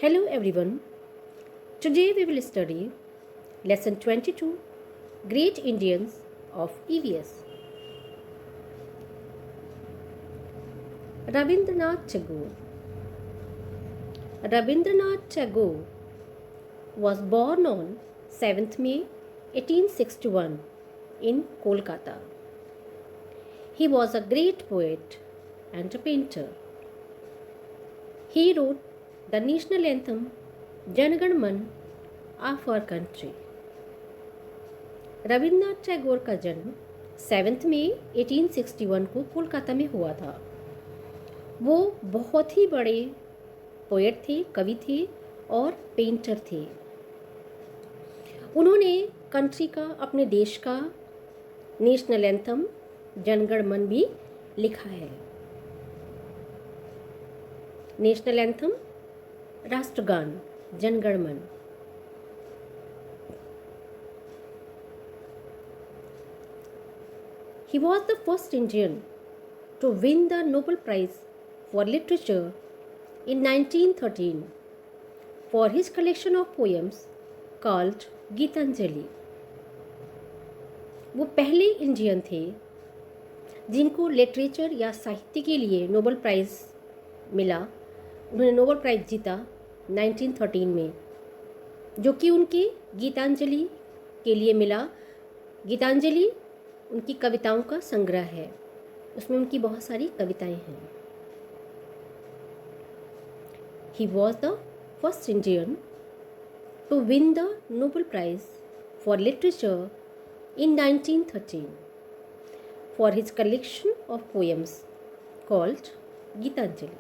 Hello everyone. Today we will study lesson 22 Great Indians of EVS. Rabindranath Tagore. Rabindranath Tagore was born on 7th May 1861 in Kolkata. He was a great poet and a painter. He wrote the national anthem Jan Gan Man of our country. Rabindranath Tagore का जन्म 7 मई 1861 को कोलकाता में हुआ था। वो बहुत ही बड़े poet थे, कवि थे और पेंटर थे। उन्होंने कंट्री का, अपने देश का नेशनल एंथम जन गण मन भी लिखा है। नेशनल एंथम राष्ट्रगान जन गण मन। He was the first Indian to win the Nobel Prize for Literature in 1913 for his collection of poems called Geetanjali. वो पहले इंडियन थे जिनको लिटरेचर या साहित्य के लिए नोबेल प्राइज़ मिला। उन्होंने नोबेल प्राइज़ जीता 1913 में, जो कि उनकी गीतांजलि के लिए मिला। गीतांजलि उनकी कविताओं का संग्रह है, उसमें उनकी बहुत सारी कविताएं हैं। He was the first Indian to win the Nobel prize for literature in 1913 for his collection of poems called Gitanjali.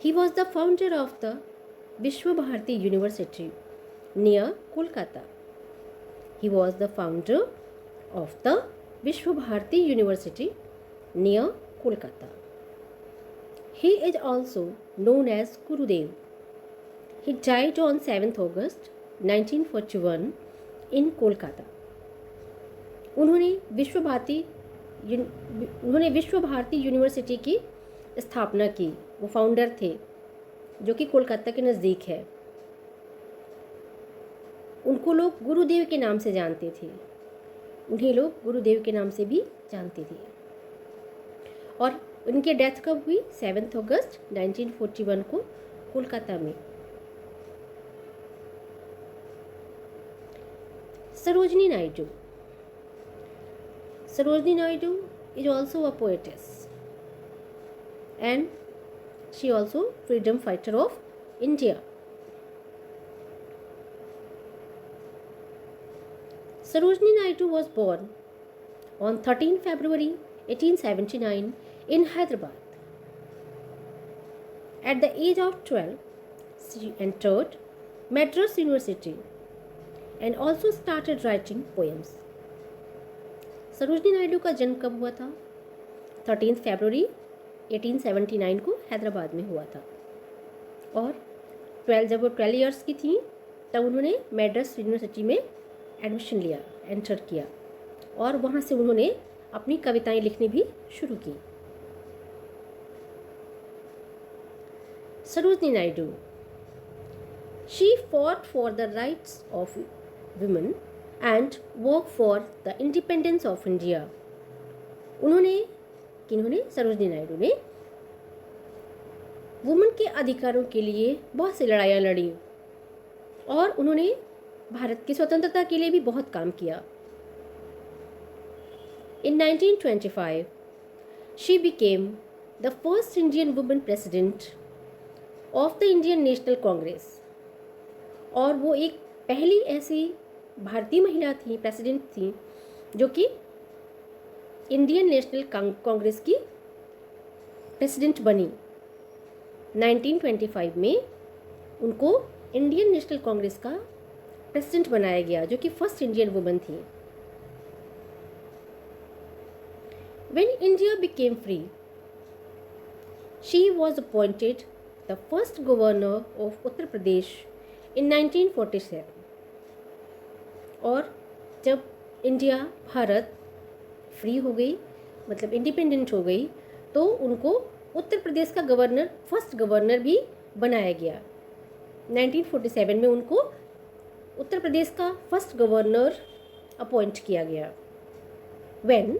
He was the founder of the Vishwa Bharati University near Kolkata. He was the founder of the Vishwa Bharati University near Kolkata. He is also known as Gurudev. He died on 7th August 1941 in Kolkata. उन्होंने विश्व Bharti university की स्थापना की। वो founder थे, जो कि कोलकाता के नज़दीक है। उनको लोग गुरुदेव के नाम से जानते थे, उन्हें लोग गुरुदेव के नाम से भी जानते थे। और उनकी डेथ कब हुई? 7 अगस्त 1941 को कोलकाता में। Sarojini Naidu. Sarojini Naidu is also a poetess and she also freedom fighter of India. Sarojini Naidu was born on 13 February 1879 in Hyderabad. At the age of 12, she entered Madras University and also started writing poems. Sarojini Naidu का जन्म कब हुआ था? 13 फरवरी 1879 को हैदराबाद में हुआ था। और जब वो 12 ईयर्स की थी तब उन्होंने मैड्रास यूनिवर्सिटी में एडमिशन लिया, एंटर किया, और वहाँ से उन्होंने अपनी कविताएं लिखनी भी शुरू की। Sarojini Naidu, she fought for the rights of women and work for the independence of India. Sarojini Naidu ने वुमेन के अधिकारों के लिए बहुत सी लड़ाइयाँ लड़ी और उन्होंने भारत की स्वतंत्रता के लिए भी बहुत काम किया। In 1925, she became the first Indian woman president of the Indian National Congress, और वो एक पहली ऐसी भारतीय महिला थी, प्रेसिडेंट थी, जो कि इंडियन नेशनल कांग्रेस की प्रेसिडेंट बनी। 1925 में उनको इंडियन नेशनल कांग्रेस का प्रेसिडेंट बनाया गया, जो कि फर्स्ट इंडियन वुमन थी। When India became free, she was appointed the first governor of Uttar Pradesh in 1947. और जब इंडिया, भारत फ्री हो गई, मतलब इंडिपेंडेंट हो गई, तो उनको उत्तर प्रदेश का गवर्नर, फर्स्ट गवर्नर भी बनाया गया। 1947 में उनको उत्तर प्रदेश का फर्स्ट गवर्नर अपॉइंट किया गया। व्हेन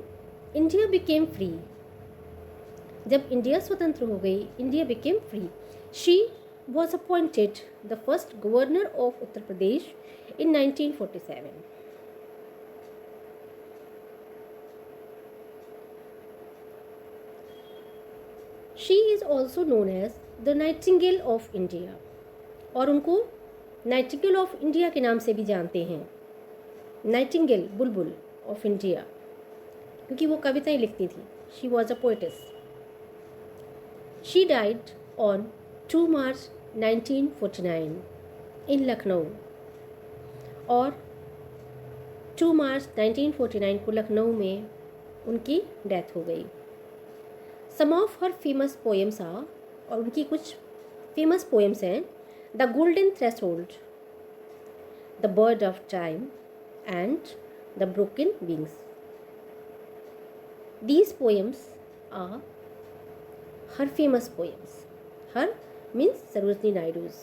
इंडिया बिकेम फ्री, जब इंडिया स्वतंत्र हो गई, India became free, she was appointed the first governor of Uttar Pradesh in 1947. She is also known as the Nightingale of India, और उनको नाइटिंगेल ऑफ इंडिया के नाम से भी जानते हैं। नाइटिंगेल, बुलबुल ऑफ इंडिया, क्योंकि वो कविताएं लिखती थी। She was a poetess. She died on 2 मार्च 1949 इन लखनऊ, और 2 मार्च 1949 को लखनऊ में उनकी डेथ हो गई। Some of her famous poems are, और उनकी कुछ फेमस पोएम्स हैं, the golden threshold, the bird of time and the broken wings. These poems are her famous poems. Her means Sarojini Naidu's.